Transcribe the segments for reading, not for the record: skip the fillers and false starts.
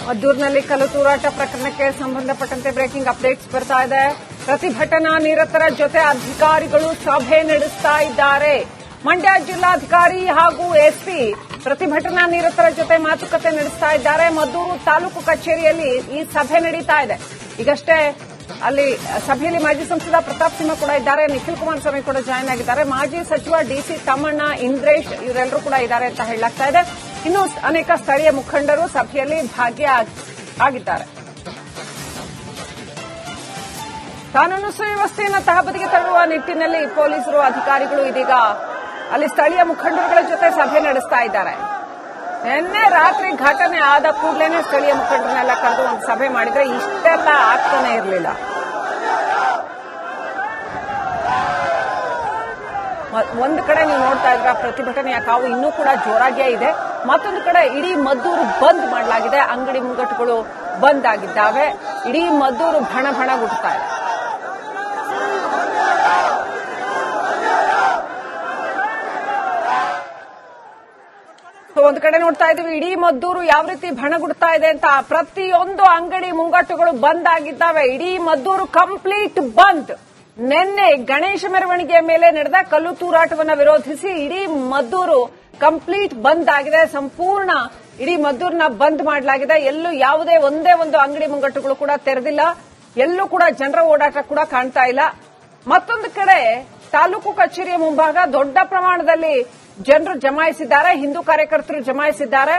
ಮದ್ದೂರಿನಲ್ಲಿ ಕಲ್ಲು ತೂರಾಟ ಪ್ರಕರಣಕ್ಕೆ ಸಂಬಂಧಪಟ್ಟಂತೆ ಬ್ರೇಕಿಂಗ್ ಅಪ್ಡೇಟ್ಸ್ ಬರ್ತಾ ಇದೆ. ಪ್ರತಿಭಟನಾ ನಿರತರ ಜೊತೆ ಅಧಿಕಾರಿಗಳು ಸಭೆ ನಡೆಸ್ತಾ ಇದ್ದಾರೆ. ಮಂಡ್ಯ ಜಿಲ್ಲಾಧಿಕಾರಿ ಹಾಗೂ ಎಸ್ಪಿ ಪ್ರತಿಭಟನಾ ನಿರತರ ಜೊತೆ ಮಾತುಕತೆ ನಡೆಸ್ತಾ ಇದ್ದಾರೆ. ಮದ್ದೂರು ತಾಲೂಕು ಕಚೇರಿಯಲ್ಲಿ ಈ ಸಭೆ ನಡೀತಾ ಇದೆ. ಈಗಷ್ಟೇ ಅಲ್ಲಿ ಸಭೆಯಲ್ಲಿ ಮಾಜಿ ಸಂಸದ ಪ್ರತಾಪ್ ಸಿಂಹ ಕೂಡ ಇದ್ದಾರೆ. ನಿಖಿಲ್ ಕುಮಾರಸ್ವಾಮಿ ಕೂಡ ಜಾಯ್ನ್ ಆಗಿದ್ದಾರೆ. ಮಾಜಿ ಸಚಿವ ಡಿಸಿ ತಮ್ಮಣ್ಣ, ಇಂದ್ರೇಶ್ ಇವರೆಲ್ಲರೂ ಕೂಡ ಇದ್ದಾರೆ ಅಂತ ಹೇಳಲಾಗ್ತಾ ಇದೆ. ಇನ್ನು ಅನೇಕ ಸ್ಥಳೀಯ ಮುಖಂಡರು ಸಭೆಯಲ್ಲಿ ಭಾಗಿಯಾಗಿದ್ದಾರೆ. ಕಾನೂನು ಸುವ್ಯವಸ್ಥೆಯನ್ನು ತಹಬದಿಗೆ ತರುವ ನಿಟ್ಟಿನಲ್ಲಿ ಪೊಲೀಸರು, ಅಧಿಕಾರಿಗಳು ಇದೀಗ ಅಲ್ಲಿ ಸ್ಥಳೀಯ ಮುಖಂಡರುಗಳ ಜೊತೆ ಸಭೆ ನಡೆಸ್ತಾ ಇದ್ದಾರೆ. ನಿನ್ನೆ ರಾತ್ರಿ ಘಟನೆ ಆದ ಕೂಡಲೇ ಸ್ಥಳೀಯ ಮುಖಂಡರನ್ನೆಲ್ಲ ಕರೆದು ಒಂದು ಸಭೆ ಮಾಡಿದ್ರೆ ಇಷ್ಟೆಲ್ಲ ಆಗ್ತಾನೆ ಇರಲಿಲ್ಲ. ಒಂದು ಕಡೆ ನೀವು ನೋಡ್ತಾ ಇದ್ರ ಪ್ರತಿಭಟನೆಯ ಕಾವು ಇನ್ನೂ ಕೂಡ ಜೋರಾಗಿಯೇ ಇದೆ. ಮತ್ತೊಂದು ಕಡೆ ಇಡೀ ಮದ್ದೂರು ಬಂದ್ ಮಾಡಲಾಗಿದೆ. ಅಂಗಡಿ ಮುಂಗಟ್ಟುಗಳು ಬಂದ್ ಆಗಿದ್ದಾವೆ. ಇಡೀ ಮದ್ದೂರು ಭಣ ಭಣ ಗುಡ್ತಾ ಇದೆ. ಒಂದು ಕಡೆ ನೋಡ್ತಾ ಇದೀವಿ ಇಡೀ ಮದ್ದೂರು ಯಾವ ರೀತಿ ಭಣಗುಡ್ತಾ ಇದೆ ಅಂತ. ಪ್ರತಿಯೊಂದು ಅಂಗಡಿ ಮುಂಗಟ್ಟುಗಳು ಬಂದ್ ಆಗಿದ್ದಾವೆ. ಇಡೀ ಮದ್ದೂರು ಕಂಪ್ಲೀಟ್ ಬಂದ್. ನಿನ್ನೆ ಗಣೇಶ ಮೆರವಣಿಗೆಯ ಮೇಲೆ ನಡೆದ ಕಲ್ಲು ತೂರಾಟವನ್ನು ವಿರೋಧಿಸಿ ಇಡೀ ಮದ್ದೂರು ಕಂಪ್ಲೀಟ್ ಬಂದ್ ಆಗಿದೆ. ಸಂಪೂರ್ಣ ಇಡೀ ಮದ್ದೂರನ್ನ ಬಂದ್ ಮಾಡಲಾಗಿದೆ. ಎಲ್ಲೂ ಯಾವುದೇ ಒಂದೇ ಒಂದು ಅಂಗಡಿ ಮುಂಗಟ್ಟುಗಳು ಕೂಡ ತೆರೆದಿಲ್ಲ. ಎಲ್ಲೂ ಕೂಡ ಜನರ ಓಡಾಟ ಕೂಡ ಕಾಣ್ತಾ ಇಲ್ಲ. ಮತ್ತೊಂದು ಕಡೆ ತಾಲೂಕು ಕಚೇರಿಯ ಮುಂಭಾಗ ದೊಡ್ಡ ಪ್ರಮಾಣದಲ್ಲಿ ಜನರು ಜಮಾಯಿಸಿದ್ದಾರೆ. ಹಿಂದೂ ಕಾರ್ಯಕರ್ತರು ಜಮಾಯಿಸಿದ್ದಾರೆ.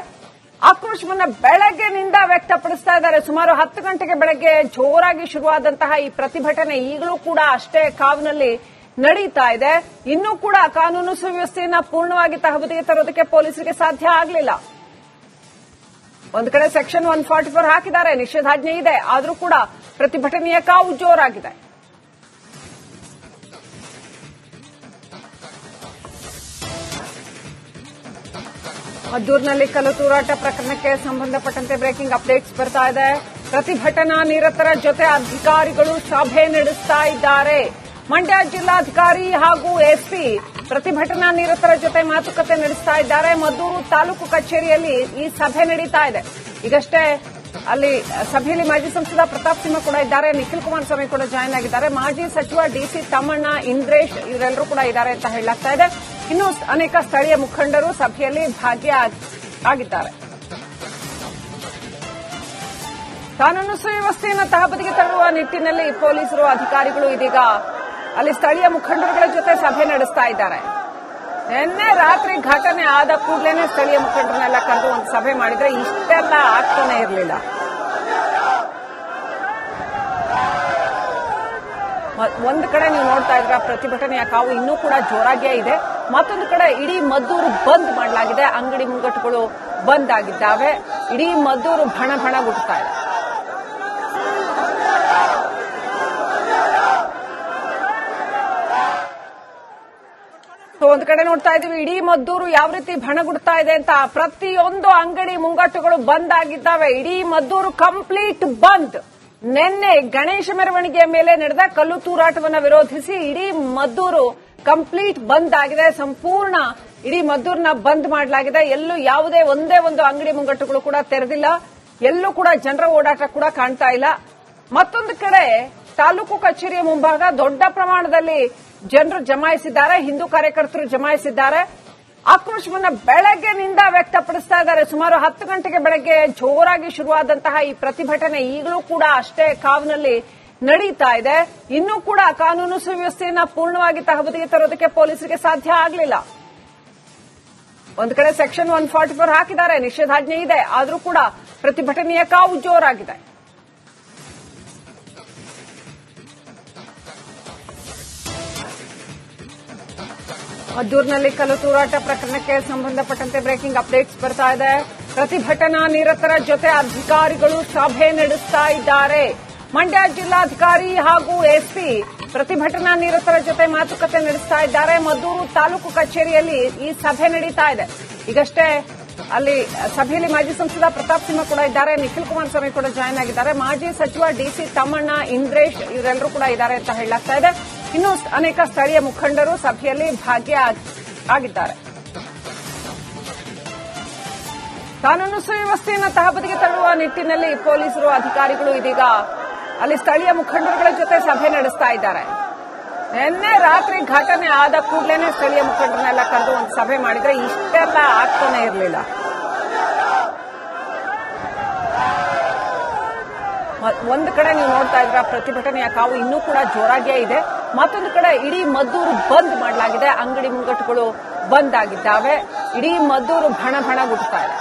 ಆಕ್ರೋಶವನ್ನ ಬೆಳಗ್ಗೆನಿಂದ ವ್ಯಕ್ತಪಡಿಸ್ತಾ ಇದ್ದಾರೆ. ಸುಮಾರು 10 ಗಂಟೆಗೆ ಬೆಳಗ್ಗೆ ಜೋರಾಗಿ ಶುರುವಾದಂತಹ ಈ ಪ್ರತಿಭಟನೆ ಈಗಲೂ ಕೂಡ ಅಷ್ಟೇ ಕಾವಿನಲ್ಲಿ ನಡೀತಾ ಇದೆ. ಇನ್ನೂ ಕೂಡ ಕಾನೂನು ಸುವ್ಯವಸ್ಥೆಯನ್ನ ಪೂರ್ಣವಾಗಿ ತಹಬದಿಗೆ ತರೋದಕ್ಕೆ ಪೊಲೀಸರಿಗೆ ಸಾಧ್ಯ ಆಗಲಿಲ್ಲ. ಒಂದು ಕಡೆ ಸೆಕ್ಷನ್ 144 ಹಾಕಿದ್ದಾರೆ, ನಿಷೇಧಾಜ್ಞೆ ಇದೆ. ಆದರೂ ಕೂಡ ಪ್ರತಿಭಟನೆಯ ಕಾವು ಜೋರಾಗಿದೆ. ಮದ್ದೂರಿನಲ್ಲಿ ಕಲ್ಲು ತೂರಾಟ ಪ್ರಕರಣಕ್ಕೆ ಸಂಬಂಧಪಟ್ಟಂತೆ ಬ್ರೇಕಿಂಗ್ ಅಪ್ಡೇಟ್ಸ್ ಬರ್ತಾ ಇದೆ. ಪ್ರತಿಭಟನಾ ನಿರತರ ಜೊತೆ ಅಧಿಕಾರಿಗಳು ಸಭೆ ನಡೆಸ್ತಾ ಇದ್ದಾರೆ. ಮಂಡ್ಯ ಜಿಲ್ಲಾಧಿಕಾರಿ ಹಾಗೂ ಎಸ್ಪಿ ಪ್ರತಿಭಟನಾ ನಿರತರ ಜೊತೆ ಮಾತುಕತೆ ನಡೆಸ್ತಾ ಇದ್ದಾರೆ. ಮದ್ದೂರು ತಾಲೂಕು ಕಚೇರಿಯಲ್ಲಿ ಈ ಸಭೆ ನಡೀತಾ ಇದೆ. ಈಗಷ್ಟೇ ಅಲ್ಲಿ ಸಭೆಯಲ್ಲಿ ಮಾಜಿ ಸಂಸದ ಪ್ರತಾಪ್ ಸಿಂಹ ಕೂಡ ಇದ್ದಾರೆ. ನಿಖಿಲ್ ಕುಮಾರಸ್ವಾಮಿ ಕೂಡ ಜಾಯ್ನ್ ಆಗಿದ್ದಾರೆ. ಮಾಜಿ ಸಚಿವ ಡಿಸಿ ತಮ್ಮಣ್ಣ, ಇಂದ್ರೇಶ್ ಇವರೆಲ್ಲರೂ ಕೂಡ ಇದ್ದಾರೆ ಅಂತ ಹೇಳಲಾಗ್ತಾ ಇದೆ. ಇನ್ನು ಅನೇಕ ಸ್ಥಳೀಯ ಮುಖಂಡರು ಸಭೆಯಲ್ಲಿ ಭಾಗಿಯಾಗಿದ್ದಾರೆ. ಕಾನೂನು ಸುವ್ಯವಸ್ಥೆಯನ್ನು ತಹಬದಿಗೆ ತರುವ ನಿಟ್ಟಿನಲ್ಲಿ ಪೊಲೀಸರು, ಅಧಿಕಾರಿಗಳು ಇದೀಗ ಅಲ್ಲಿ ಸ್ಥಳೀಯ ಮುಖಂಡರುಗಳ ಜೊತೆ ಸಭೆ ನಡೆಸ್ತಾ ಇದ್ದಾರೆ. ನಿನ್ನೆ ರಾತ್ರಿ ಘಟನೆ ಆದ ಕೂಡಲೇ ಸ್ಥಳೀಯ ಮುಖಂಡರನ್ನೆಲ್ಲ ಕರೆದು ಒಂದು ಸಭೆ ಮಾಡಿದ್ರೆ ಇಷ್ಟೆಲ್ಲ ಆಗ್ತಾನೆ ಇರಲಿಲ್ಲ. ಒಂದು ಕಡೆ ನೀವು ನೋಡ್ತಾ ಇದ್ರ ಪ್ರತಿಭಟನೆಯ ಕಾವು ಇನ್ನೂ ಕೂಡ ಜೋರಾಗಿಯೇ ಇದೆ. ಮತ್ತೊಂದು ಕಡೆ ಇಡೀ ಮದ್ದೂರು ಬಂದ್ ಮಾಡಲಾಗಿದೆ. ಅಂಗಡಿ ಮುಂಗಟ್ಟುಗಳು ಬಂದ್ ಆಗಿದ್ದಾವೆ. ಇಡೀ ಮದ್ದೂರು ಭಣ ಭಣ ಗುಡ್ತಾ ಇದೆ. ಒಂದು ಕಡೆ ನೋಡ್ತಾ ಇದೀವಿ ಇಡೀ ಮದ್ದೂರು ಯಾವ ರೀತಿ ಭಣಗುಡ್ತಾ ಇದೆ ಅಂತ. ಪ್ರತಿಯೊಂದು ಅಂಗಡಿ ಮುಂಗಟ್ಟುಗಳು ಬಂದ್ ಆಗಿದ್ದಾವೆ. ಇಡೀ ಮದ್ದೂರು ಕಂಪ್ಲೀಟ್ ಬಂದ್. ನಿನ್ನೆ ಗಣೇಶ ಮೆರವಣಿಗೆಯ ಮೇಲೆ ನಡೆದ ಕಲ್ಲು ತೂರಾಟವನ್ನು ವಿರೋಧಿಸಿ ಇಡೀ ಮದ್ದೂರು ಕಂಪ್ಲೀಟ್ ಬಂದ್ ಆಗಿದೆ. ಸಂಪೂರ್ಣ ಇಡೀ ಮದ್ದೂರನ್ನ ಬಂದ್ ಮಾಡಲಾಗಿದೆ. ಎಲ್ಲೂ ಯಾವುದೇ ಒಂದೇ ಒಂದು ಅಂಗಡಿ ಮುಂಗಟ್ಟುಗಳು ಕೂಡ ತೆರೆದಿಲ್ಲ. ಎಲ್ಲೂ ಕೂಡ ಜನರ ಓಡಾಟ ಕೂಡ ಕಾಣ್ತಾ ಇಲ್ಲ. ಮತ್ತೊಂದು ಕಡೆ ತಾಲೂಕು ಕಚೇರಿಯ ಮುಂಭಾಗ ದೊಡ್ಡ ಪ್ರಮಾಣದಲ್ಲಿ ಜನರು ಜಮಾಯಿಸಿದ್ದಾರೆ. ಹಿಂದೂ ಕಾರ್ಯಕರ್ತರು ಜಮಾಯಿಸಿದ್ದಾರೆ. ಆಕ್ರೋಶವನ್ನ ಬೆಳಗ್ಗೆನಿಂದ ವ್ಯಕ್ತಪಡಿಸ್ತಾ ಇದ್ದಾರೆ. ಸುಮಾರು 10 ಗಂಟೆಗೆ ಬೆಳಗ್ಗೆ ಜೋರಾಗಿ ಶುರುವಾದಂತಹ ಈ ಪ್ರತಿಭಟನೆ ಈಗಲೂ ಕೂಡ ಅಷ್ಟೇ ಕಾವಿನಲ್ಲಿ ನಡೀತಾ ಇದೆ. ಇನ್ನೂ ಕೂಡ ಕಾನೂನು ಸುವ್ಯವಸ್ಥೆಯನ್ನ ಪೂರ್ಣವಾಗಿ ತಹಬದಿಗೆ ತರೋದಕ್ಕೆ ಪೊಲೀಸರಿಗೆ ಸಾಧ್ಯ ಆಗಲಿಲ್ಲ. ಒಂದು ಕಡೆ ಸೆಕ್ಷನ್ 144 ಹಾಕಿದ್ದಾರೆ, ನಿಷೇಧಾಜ್ಞೆ ಇದೆ. ಆದರೂ ಕೂಡ ಪ್ರತಿಭಟನೆಯ ಕಾವು ಜೋರಾಗಿದೆ. ಮದ್ದೂರಿನಲ್ಲಿ ಕಲ್ಲು ತೂರಾಟ ಪ್ರಕರಣಕ್ಕೆ ಸಂಬಂಧಪಟ್ಟಂತೆ ಬ್ರೇಕಿಂಗ್ ಅಪ್ಡೇಟ್ಸ್ ಬರ್ತಾ ಇದೆ. ಪ್ರತಿಭಟನಾ ನಿರತರ ಜೊತೆ ಅಧಿಕಾರಿಗಳು ಸಭೆ ನಡೆಸ್ತಾ ಇದ್ದಾರೆ. ಮಂಡ್ಯ ಜಿಲ್ಲಾಧಿಕಾರಿ ಹಾಗೂ ಎಸ್ಪಿ ಪ್ರತಿಭಟನಾ ನಿರತರ ಜೊತೆ ಮಾತುಕತೆ ನಡೆಸ್ತಾ ಇದ್ದಾರೆ. ಮದ್ದೂರು ತಾಲೂಕು ಕಚೇರಿಯಲ್ಲಿ ಈ ಸಭೆ ನಡೀತಾ ಇದೆ. ಈಗಷ್ಟೇ ಅಲ್ಲಿ ಸಭೆಯಲ್ಲಿ ಮಾಜಿ ಸಂಸದ ಪ್ರತಾಪ್ ಸಿಂಹ ಕೂಡ ಇದ್ದಾರೆ. ನಿಖಿಲ್ ಕುಮಾರಸ್ವಾಮಿ ಕೂಡ ಜಾಯ್ನ್ ಆಗಿದ್ದಾರೆ. ಮಾಜಿ ಸಚಿವ ಡಿಸಿ ತಮ್ಮಣ್ಣ, ಇಂದ್ರೇಶ್ ಇವರೆಲ್ಲರೂ ಕೂಡ ಇದ್ದಾರೆ ಅಂತ ಹೇಳಲಾಗ್ತಾ ಇದೆ. ಇನ್ನು ಅನೇಕ ಸ್ಥಳೀಯ ಮುಖಂಡರು ಸಭೆಯಲ್ಲಿ ಭಾಗಿಯಾಗಿದ್ದಾರೆ. ಕಾನೂನು ಸುವ್ಯವಸ್ಥೆಯನ್ನು ತಹಬದಿಗೆ ತಳ್ಳುವ ನಿಟ್ಟಿನಲ್ಲಿ ಪೊಲೀಸರು ಅಧಿಕಾರಿಗಳು ಇದೀಗ ಅಲ್ಲಿ ಸ್ಥಳೀಯ ಮುಖಂಡರುಗಳ ಜೊತೆ ಸಭೆ ನಡೆಸ್ತಾ ಇದ್ದಾರೆ. ನಿನ್ನೆ ರಾತ್ರಿ ಘಟನೆ ಆದ ಕೂಡಲೇ ಸ್ಥಳೀಯ ಮುಖಂಡರನ್ನೆಲ್ಲ ಕರೆದು ಒಂದು ಸಭೆ ಮಾಡಿದ್ರೆ ಇಷ್ಟೆಲ್ಲ ಆಗ್ತಾನೆ ಇರಲಿಲ್ಲ. ಒಂದು ಕಡೆ ನೀವು ನೋಡ್ತಾ ಇದ್ರ ಪ್ರತಿಭಟನೆಯ ಕಾವು ಇನ್ನೂ ಕೂಡ ಜೋರಾಗಿಯೇ ಇದೆ. ಮತ್ತೊಂದು ಕಡೆ ಇಡೀ ಮದ್ದೂರು ಬಂದ್ ಮಾಡಲಾಗಿದೆ. ಅಂಗಡಿ ಮುಂಗಟ್ಟುಗಳು ಬಂದ್ ಆಗಿದ್ದಾವೆ. ಇಡೀ ಮದ್ದೂರು ಭಣ ಭಣ ಗುಡ್ತಾ ಇದೆ.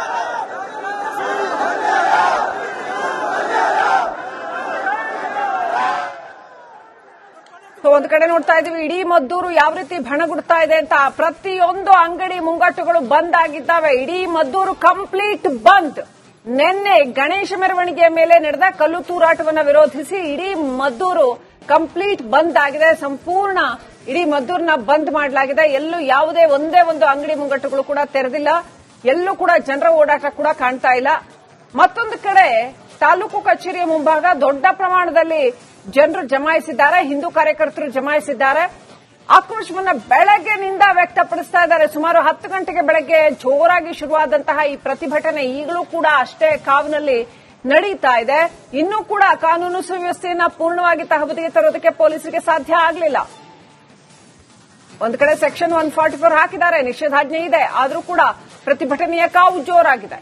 ಒಂದು ಕಡೆ ನೋಡ್ತಾ ಇದೀವಿ ಇಡೀ ಮದ್ದೂರು ಯಾವ ರೀತಿ ಭಣಗುಡ್ತಾ ಇದೆ ಅಂತ. ಪ್ರತಿಯೊಂದು ಅಂಗಡಿ ಮುಂಗಟ್ಟುಗಳು ಬಂದ್ ಆಗಿದ್ದಾವೆ. ಇಡೀ ಮದ್ದೂರು ಕಂಪ್ಲೀಟ್ ಬಂದ್. ನಿನ್ನೆ ಗಣೇಶ ಮೆರವಣಿಗೆಯ ಮೇಲೆ ನಡೆದ ಕಲ್ಲು ತೂರಾಟವನ್ನು ವಿರೋಧಿಸಿ ಇಡೀ ಮದ್ದೂರು ಕಂಪ್ಲೀಟ್ ಬಂದ್ ಆಗಿದೆ. ಸಂಪೂರ್ಣ ಇಡೀ ಮದ್ದೂರನ್ನ ಬಂದ್ ಮಾಡಲಾಗಿದೆ. ಎಲ್ಲೂ ಯಾವುದೇ ಒಂದೇ ಒಂದು ಅಂಗಡಿ ಮುಂಗಟ್ಟುಗಳು ಕೂಡ ತೆರೆದಿಲ್ಲ. ಎಲ್ಲೂ ಕೂಡ ಜನರ ಓಡಾಟ ಕೂಡ ಕಾಣ್ತಾ ಇಲ್ಲ. ಮತ್ತೊಂದು ಕಡೆ ತಾಲೂಕು ಕಚೇರಿಯ ಮುಂಭಾಗ ದೊಡ್ಡ ಪ್ರಮಾಣದಲ್ಲಿ ಜನರು ಜಮಾಯಿಸಿದ್ದಾರೆ. ಹಿಂದೂ ಕಾರ್ಯಕರ್ತರು ಜಮಾಯಿಸಿದ್ದಾರೆ. ಆಕ್ರೋಶವನ್ನ ಬೆಳಗ್ಗೆನಿಂದ ವ್ಯಕ್ತಪಡಿಸ್ತಾ ಇದ್ದಾರೆ. ಸುಮಾರು 10 ಗಂಟೆಗೆ ಬೆಳಗ್ಗೆ ಜೋರಾಗಿ ಶುರುವಾದಂತಹ ಈ ಪ್ರತಿಭಟನೆ ಈಗಲೂ ಕೂಡ ಅಷ್ಟೇ ಕಾವಿನಲ್ಲಿ ನಡೀತಾ ಇದೆ. ಇನ್ನೂ ಕೂಡ ಕಾನೂನು ಸುವ್ಯವಸ್ಥೆಯನ್ನ ಪೂರ್ಣವಾಗಿ ತಹಬದಿಗೆ ತರೋದಕ್ಕೆ ಪೊಲೀಸರಿಗೆ ಸಾಧ್ಯ ಆಗಲಿಲ್ಲ. ಒಂದು ಕಡೆ ಸೆಕ್ಷನ್ 144 ಹಾಕಿದ್ದಾರೆ, ನಿಷೇಧಾಜ್ಞೆ ಇದೆ. ಆದರೂ ಕೂಡ ಪ್ರತಿಭಟನೆಯ ಕಾವು ಜೋರಾಗಿದೆ.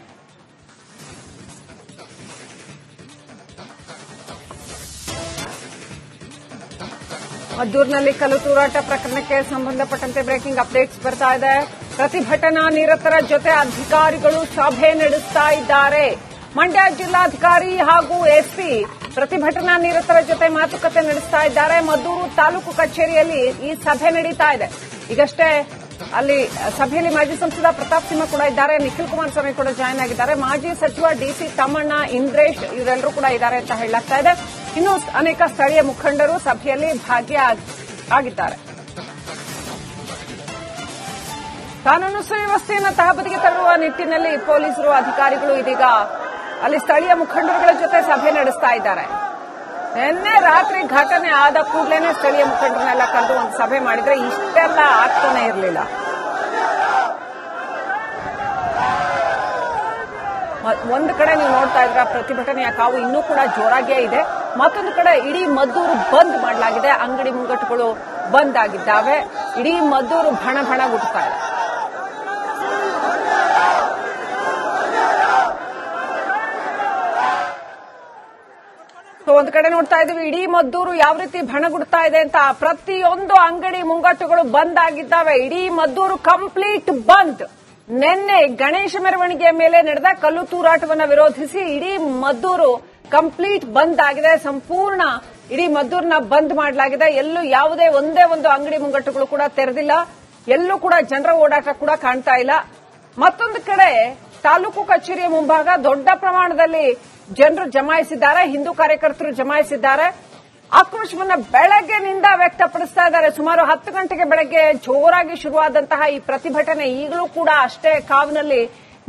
ಮದ್ದೂರಿನಲ್ಲಿ ಕಲ್ಲು ತೂರಾಟ ಪ್ರಕರಣಕ್ಕೆ ಸಂಬಂಧಪಟ್ಟಂತೆ ಬ್ರೇಕಿಂಗ್ ಅಪ್ಡೇಟ್ಸ್ ಬರ್ತಾ ಇದೆ. ಪ್ರತಿಭಟನಾ ನಿರತರ ಜೊತೆ ಅಧಿಕಾರಿಗಳು ಸಭೆ ನಡೆಸ್ತಾ ಇದ್ದಾರೆ. ಮಂಡ್ಯ ಜಿಲ್ಲಾಧಿಕಾರಿ ಹಾಗೂ ಎಸ್ಪಿ ಪ್ರತಿಭಟನಾ ನಿರತರ ಜೊತೆ ಮಾತುಕತೆ ನಡೆಸ್ತಾ ಇದ್ದಾರೆ. ಮದ್ದೂರು ತಾಲೂಕು ಕಚೇರಿಯಲ್ಲಿ ಈ ಸಭೆ ನಡೀತಾ ಇದೆ. ಈಗಷ್ಟೇ ಅಲ್ಲಿ ಸಭೆಯಲ್ಲಿ ಮಾಜಿ ಸಂಸದ ಪ್ರತಾಪ್ ಸಿಂಹ ಕೂಡ ಇದ್ದಾರೆ. ನಿಖಿಲ್ ಕುಮಾರಸ್ವಾಮಿ ಕೂಡ ಜಾಯ್ನ್ ಆಗಿದ್ದಾರೆ. ಮಾಜಿ ಸಚಿವ ಡಿಸಿ ತಮ್ಮಣ್ಣ, ಇಂದ್ರೇಶ್ ಇವರೆಲ್ಲರೂ ಕೂಡ ಇದ್ದಾರೆ ಅಂತ ಹೇಳಲಾಗ್ತಾ ಇದೆ. ಇನ್ನು ಅನೇಕ ಸ್ಥಳೀಯ ಮುಖಂಡರು ಸಭೆಯಲ್ಲಿ ಭಾಗಿಯಾಗಿದ್ದಾರೆ. ಕಾನೂನು ಸುವ್ಯವಸ್ಥೆಯನ್ನು ತಹಬದಿಗೆ ತರುವ ನಿಟ್ಟಿನಲ್ಲಿ ಪೊಲೀಸರು ಅಧಿಕಾರಿಗಳು ಇದೀಗ ಅಲ್ಲಿ ಸ್ಥಳೀಯ ಮುಖಂಡರುಗಳ ಜೊತೆ ಸಭೆ ನಡೆಸ್ತಾ ಇದ್ದಾರೆ. ನಿನ್ನೆ ರಾತ್ರಿ ಘಟನೆ ಆದ ಕೂಡಲೇ ಸ್ಥಳೀಯ ಮುಖಂಡರನ್ನೆಲ್ಲ ಕರೆದು ಒಂದು ಸಭೆ ಮಾಡಿದ್ರೆ ಇಷ್ಟೆಲ್ಲ ಆಗ್ತಾನೆ ಇರಲಿಲ್ಲ. ಒಂದು ಕಡೆ ನೀವು ನೋಡ್ತಾ ಇದ್ರ ಪ್ರತಿಭಟನೆಯ ಕಾವು ಇನ್ನೂ ಕೂಡ ಜೋರಾಗಿಯೇ ಇದೆ. ಮತ್ತೊಂದು ಕಡೆ ಇಡೀ ಮದ್ದೂರು ಬಂದ್ ಮಾಡಲಾಗಿದೆ. ಅಂಗಡಿ ಮುಂಗಟ್ಟುಗಳು ಬಂದ್ ಆಗಿದ್ದಾವೆ. ಇಡೀ ಮದ್ದೂರು ಭಣ ಭಣ ಗುಡ್ತಾ ಇದೆ. ಒಂದು ಕಡೆ ನೋಡ್ತಾ ಇದೀವಿ ಇಡೀ ಮದ್ದೂರು ಯಾವ ರೀತಿ ಭಣಗುಡ್ತಾ ಇದೆ ಅಂತ. ಪ್ರತಿಯೊಂದು ಅಂಗಡಿ ಮುಂಗಟ್ಟುಗಳು ಬಂದ್ ಆಗಿದ್ದಾವೆ. ಇಡೀ ಮದ್ದೂರು ಕಂಪ್ಲೀಟ್ ಬಂದ್. ನಿನ್ನೆ ಗಣೇಶ ಮೆರವಣಿಗೆಯ ಮೇಲೆ ನಡೆದ ಕಲ್ಲು ತೂರಾಟವನ್ನು ವಿರೋಧಿಸಿ ಇಡೀ ಮದ್ದೂರು ಕಂಪ್ಲೀಟ್ ಬಂದ್ ಆಗಿದೆ. ಸಂಪೂರ್ಣ ಇಡೀ ಮದ್ದೂರನ್ನ ಬಂದ್ ಮಾಡಲಾಗಿದೆ. ಎಲ್ಲೂ ಯಾವುದೇ ಒಂದೇ ಒಂದು ಅಂಗಡಿ ಮುಂಗಟ್ಟುಗಳು ಕೂಡ ತೆರೆದಿಲ್ಲ. ಎಲ್ಲೂ ಕೂಡ ಜನರ ಓಡಾಟ ಕೂಡ ಕಾಣ್ತಾ ಇಲ್ಲ. ಮತ್ತೊಂದು ಕಡೆ ತಾಲೂಕು ಕಚೇರಿಯ ಮುಂಭಾಗ ದೊಡ್ಡ ಪ್ರಮಾಣದಲ್ಲಿ ಜನರು ಜಮಾಯಿಸಿದ್ದಾರೆ. ಹಿಂದೂ ಕಾರ್ಯಕರ್ತರು ಜಮಾಯಿಸಿದ್ದಾರೆ. ಆಕ್ರೋಶವನ್ನ ಬೆಳಗ್ಗೆನಿಂದ ವ್ಯಕ್ತಪಡಿಸ್ತಾ ಇದ್ದಾರೆ. ಸುಮಾರು 10 ಗಂಟೆಗೆ ಬೆಳಗ್ಗೆ ಜೋರಾಗಿ ಶುರುವಾದಂತಹ ಈ ಪ್ರತಿಭಟನೆ ಈಗಲೂ ಕೂಡ ಅಷ್ಟೇ ಕಾವಿನಲ್ಲಿ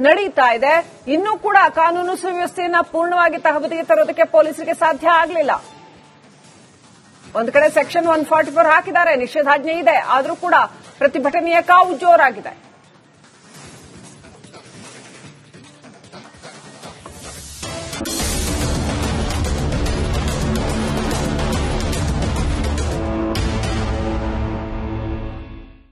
ನಡೀತಾ ಇದೆ. ಇನ್ನೂ ಕೂಡ ಕಾನೂನು ಸುವ್ಯವಸ್ಥೆಯನ್ನ ಪೂರ್ಣವಾಗಿ ತಹಬದಿಗೆ ತರೋದಕ್ಕೆ ಪೊಲೀಸರಿಗೆ ಸಾಧ್ಯ ಆಗಲಿಲ್ಲ. ಒಂದು ಕಡೆ ಸೆಕ್ಷನ್ 144 ಹಾಕಿದ್ದಾರೆ, ನಿಷೇಧಾಜ್ಞೆ ಇದೆ. ಆದರೂ ಕೂಡ ಪ್ರತಿಭಟನೆಯ ಕಾವು ಜೋರಾಗಿದೆ.